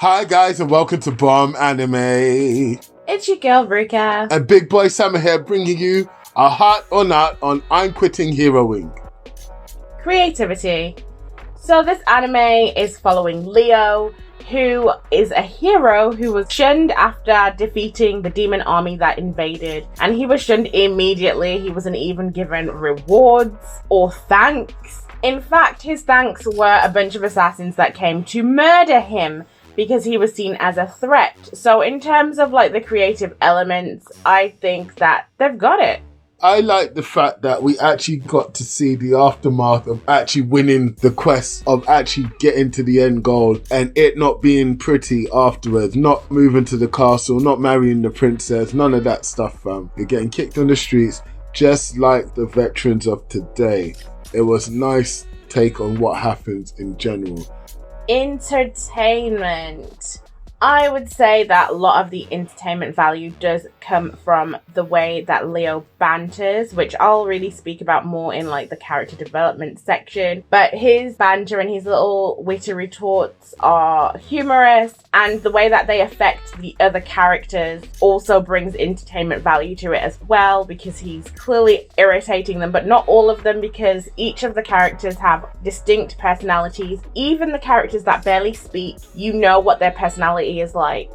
Hi guys and welcome to Bomb Anime. It's your girl Ruka. And Big Boy Summer here bringing you a hot or not on I'm Quitting Heroing. Creativity. So this anime is following Leo, who is a hero who was shunned after defeating the demon army that invaded. And he was shunned immediately. He wasn't even given rewards or thanks. In fact, his thanks were a bunch of assassins that came to murder him because he was seen as a threat. So in terms of like the creative elements, I think that they've got it. I like the fact that we actually got to see the aftermath of actually winning the quest, of actually getting to the end goal, and it not being pretty afterwards, not moving to the castle, not marrying the princess, none of that stuff, fam. You're getting kicked on the streets just like the veterans of today. It was a nice take on what happens in general. Entertainment. I would say that a lot of the entertainment value does come from the way that Leo banters, which I'll really speak about more in like the character development section. But his banter and his little witty retorts are humorous, and the way that they affect the other characters also brings entertainment value to it as well, because he's clearly irritating them, but not all of them, because each of the characters have distinct personalities. Even the characters that barely speak, you know what their personality is like.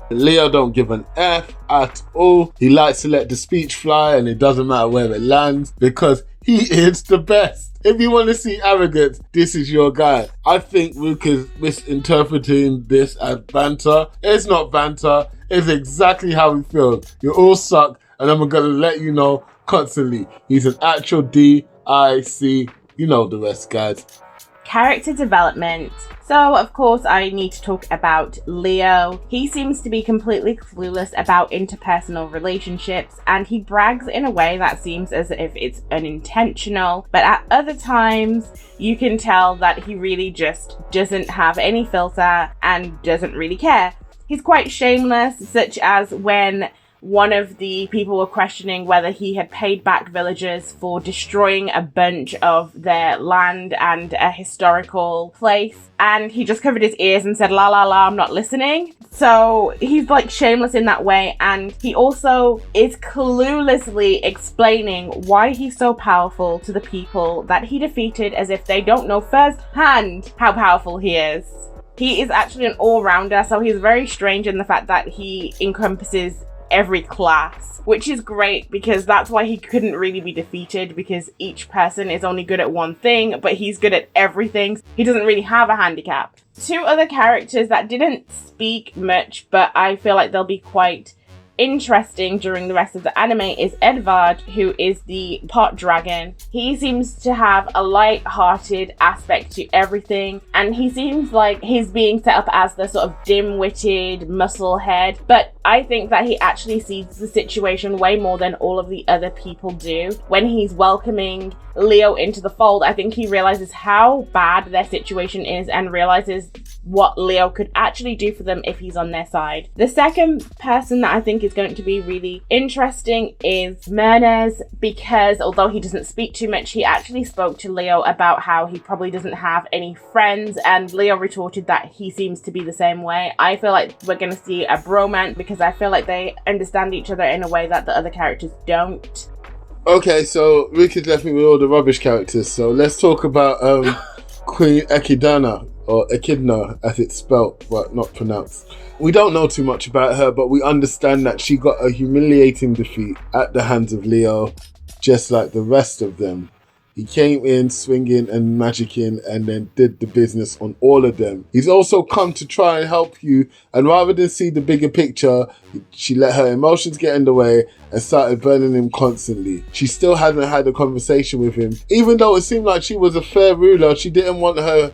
Leo don't give an F at all. He likes to let the speech fly, and it doesn't matter where it lands because he is the best. If you want to see arrogance, this is your guy. I think Luke is misinterpreting this as banter. It's not banter. It's exactly how he feels. You all suck, and I'm going to let you know constantly. He's an actual DIC. You know the rest, guys. Character development. So, of course, I need to talk about Leo. He seems to be completely clueless about interpersonal relationships, and he brags in a way that seems as if it's unintentional, but at other times, you can tell that he really just doesn't have any filter and doesn't really care. He's quite shameless, such as when one of the people were questioning whether he had paid back villagers for destroying a bunch of their land and a historical place. And he just covered his ears and said, la la la, I'm not listening. So he's like shameless in that way. And he also is cluelessly explaining why he's so powerful to the people that he defeated, as if they don't know firsthand how powerful he is. He is actually an all-rounder, so he's very strange in the fact that he encompasses every class, which is great because that's why he couldn't really be defeated, because each person is only good at one thing, but he's good at everything. He doesn't really have a handicap. Two other characters that didn't speak much, but I feel like they'll be quite interesting during the rest of the anime, is Edvard, who is the pot dragon. He seems to have a light-hearted aspect to everything, and he seems like he's being set up as the sort of dim-witted muscle head, but I think that he actually sees the situation way more than all of the other people do. When he's welcoming Leo into the fold, I think he realizes how bad their situation is and realizes what Leo could actually do for them if he's on their side. The second person that I think is going to be really interesting is Mernez, because although he doesn't speak too much, he actually spoke to Leo about how he probably doesn't have any friends, and Leo retorted that he seems to be the same way. I feel like we're going to see a bromance because I feel like they understand each other in a way that the other characters don't. Okay, so Rika's left me with all the rubbish characters, so let's talk about Queen Echidna, or Echidna as it's spelt but not pronounced. We don't know too much about her, but we understand that she got a humiliating defeat at the hands of Leo, just like the rest of them. He came in swinging and magicking and then did the business on all of them. He's also come to try and help you, and rather than see the bigger picture, she let her emotions get in the way and started burning him constantly. She still hadn't had a conversation with him. Even though it seemed like she was a fair ruler, she didn't want her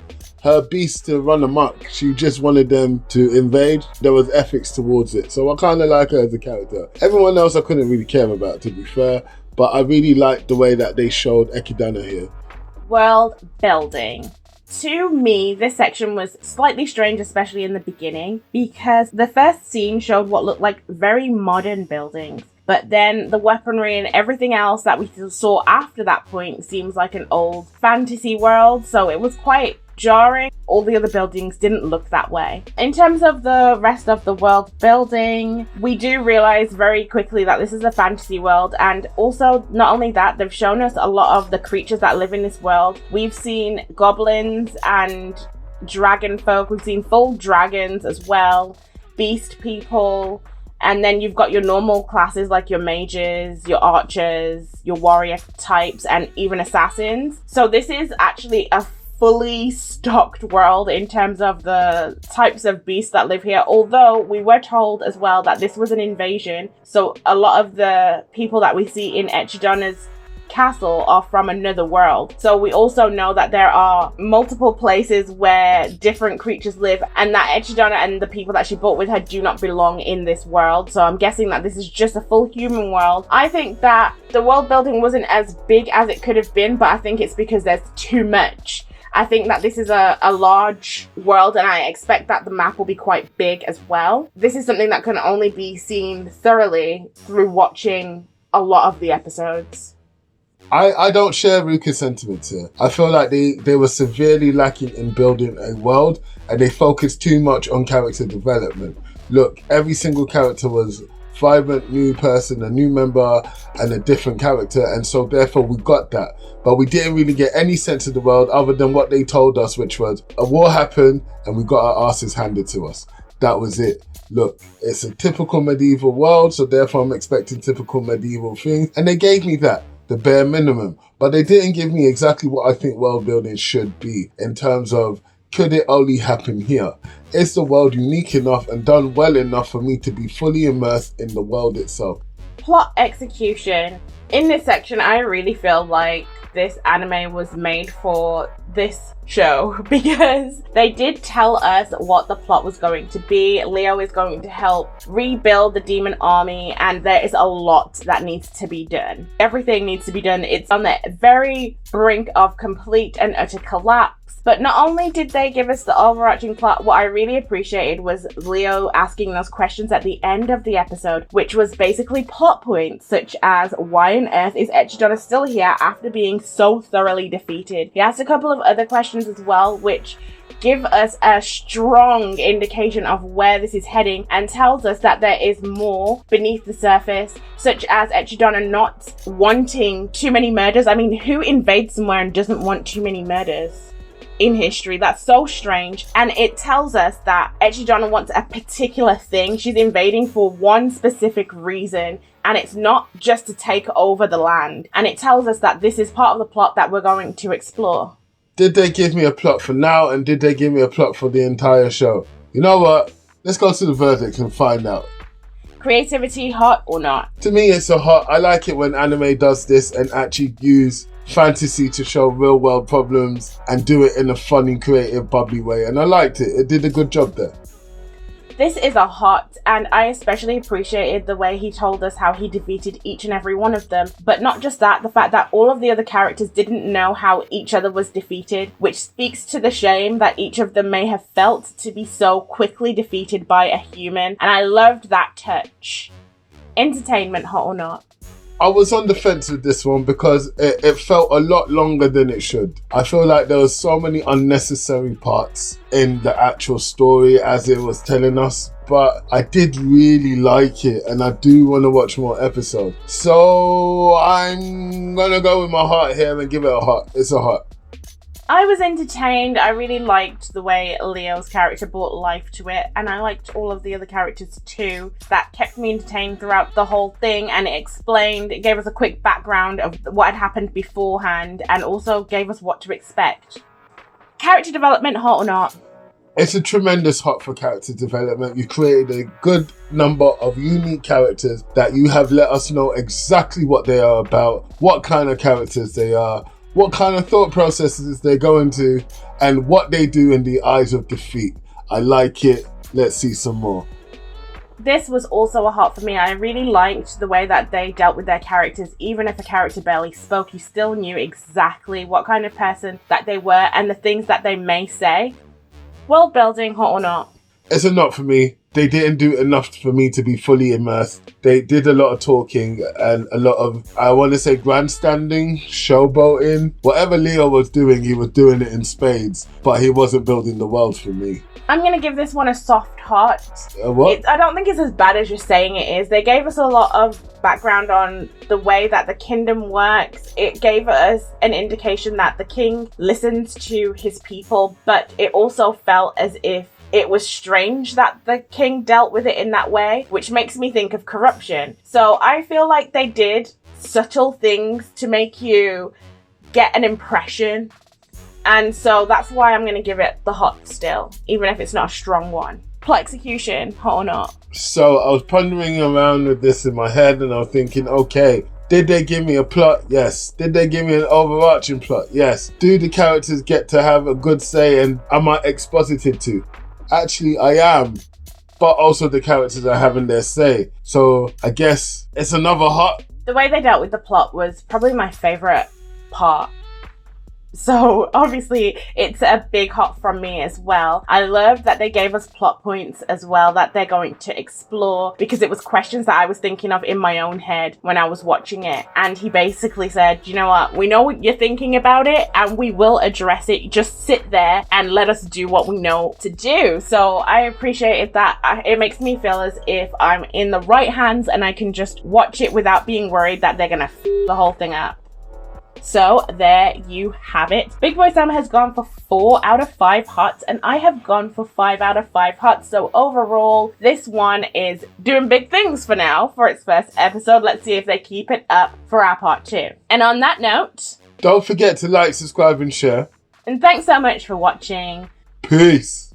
beast to run amok. She just wanted them to invade. There was ethics towards it. So I kind of like her as a character. Everyone else I couldn't really care about, to be fair. But I really liked the way that they showed Echidna here. World building. To me, this section was slightly strange, especially in the beginning, because the first scene showed what looked like very modern buildings. But then the weaponry and everything else that we saw after that point seems like an old fantasy world. So it was quite jarring. All the other buildings didn't look that way. In terms of the rest of the world building, we do realize very quickly that this is a fantasy world, and also not only that, they've shown us a lot of the creatures that live in this world. We've seen goblins and dragon folk, we've seen full dragons as well, beast people, and then you've got your normal classes like your mages, your archers, your warrior types, and even assassins. So this is actually a fully stocked world in terms of the types of beasts that live here, although we were told as well that this was an invasion, so a lot of the people that we see in Echidna's castle are from another world. So we also know that there are multiple places where different creatures live, and that Echidna and the people that she brought with her do not belong in this world. So I'm guessing that this is just a full human world. I think that the world building wasn't as big as it could have been, but I think it's because there's too much. I think that this is a large world, and I expect that the map will be quite big as well. This is something that can only be seen thoroughly through watching a lot of the episodes. I don't share Ruka's sentiments here. I feel like they were severely lacking in building a world, and they focused too much on character development. Look, every single character was vibrant, new person, a new member, and a different character, and so therefore we got that. But we didn't really get any sense of the world other than what they told us, which was a war happened and we got our asses handed to us. That was it. Look, it's a typical medieval world, so therefore I'm expecting typical medieval things, and they gave me that, the bare minimum. But they didn't give me exactly what I think world building should be in terms of, could it only happen here? Is the world unique enough and done well enough for me to be fully immersed in the world itself? Plot execution. In this section, I really feel like this anime was made for this show because they did tell us what the plot was going to be. Leo is going to help rebuild the demon army, and there is a lot that needs to be done. Everything needs to be done. It's on the very brink of complete and utter collapse. But not only did they give us the overarching plot, what I really appreciated was Leo asking those questions at the end of the episode, which was basically plot points, such as why on earth is Echidna still here after being so thoroughly defeated? He asked a couple of other questions as well, which give us a strong indication of where this is heading and tells us that there is more beneath the surface, such as Echidna not wanting too many murders. I mean, who invades somewhere and doesn't want too many murders? In history, that's so strange. And it tells us that Echidna wants a particular thing. She's invading for one specific reason, and it's not just to take over the land. And it tells us that this is part of the plot that we're going to explore. Did they give me a plot for now, and did they give me a plot for the entire show? You know what? Let's go to the verdict and find out. Creativity, hot or not? To me, it's a hot. I like it when anime does this and actually use fantasy to show real world problems and do it in a funny, creative, bubbly way. And I liked it. It did a good job there. This is a hot, and I especially appreciated the way he told us how he defeated each and every one of them. But not just that, the fact that all of the other characters didn't know how each other was defeated, which speaks to the shame that each of them may have felt to be so quickly defeated by a human. And I loved that touch. Entertainment, hot or not? I was on the fence with this one because it felt a lot longer than it should. I feel like there was so many unnecessary parts in the actual story as it was telling us, but I did really like it and I do want to watch more episodes. So I'm gonna go with my heart here and give it a heart. It's a heart. I was entertained. I really liked the way Leo's character brought life to it, and I liked all of the other characters too. That kept me entertained throughout the whole thing, and it gave us a quick background of what had happened beforehand, and also gave us what to expect. Character development, hot or not? It's a tremendous hot for character development. You created a good number of unique characters that you have let us know exactly what they are about, what kind of characters they are, what kind of thought processes they go into, and what they do in the eyes of defeat. I like it. Let's see some more. This was also a hot for me. I really liked the way that they dealt with their characters. Even if a character barely spoke, you still knew exactly what kind of person that they were and the things that they may say. World building, hot or not? It's a not for me. they didn't do enough for me to be fully immersed. They did a lot of talking and a lot of, I want to say, grandstanding, showboating. Whatever Leo was doing, he was doing it in spades, but he wasn't building the world for me. I'm going to give this one a soft heart. What? I don't think it's as bad as you're saying it is. They gave us a lot of background on the way that the kingdom works. It gave us an indication that the king listens to his people, but it also felt as if it was strange that the king dealt with it in that way, which makes me think of corruption. So I feel like they did subtle things to make you get an impression. And so that's why I'm going to give it the hot still, even if it's not a strong one. Plot execution, hot or not? So I was pondering around with this in my head and I was thinking, okay, did they give me a plot? Yes. Did they give me an overarching plot? Yes. Do the characters get to have a good say and am I exposited to? Actually, I am. But also the characters are having their say. So I guess it's another hot. The way they dealt with the plot was probably my favourite part. So obviously it's a big hot from me as well. I love that they gave us plot points as well that they're going to explore, because it was questions that I was thinking of in my own head when I was watching it. And he basically said, you know what, we know what you're thinking about it and we will address it. Just sit there and let us do what we know to do. So I appreciated that. It makes me feel as if I'm in the right hands and I can just watch it without being worried that they're gonna f the whole thing up. So there you have it. Big Boy Sam has gone for 4 out of 5 hots and I have gone for 5 out of 5 hots. So overall, this one is doing big things for now for its first episode. Let's see if they keep it up for our part 2. And on that note, don't forget to like, subscribe and share. And thanks so much for watching. Peace.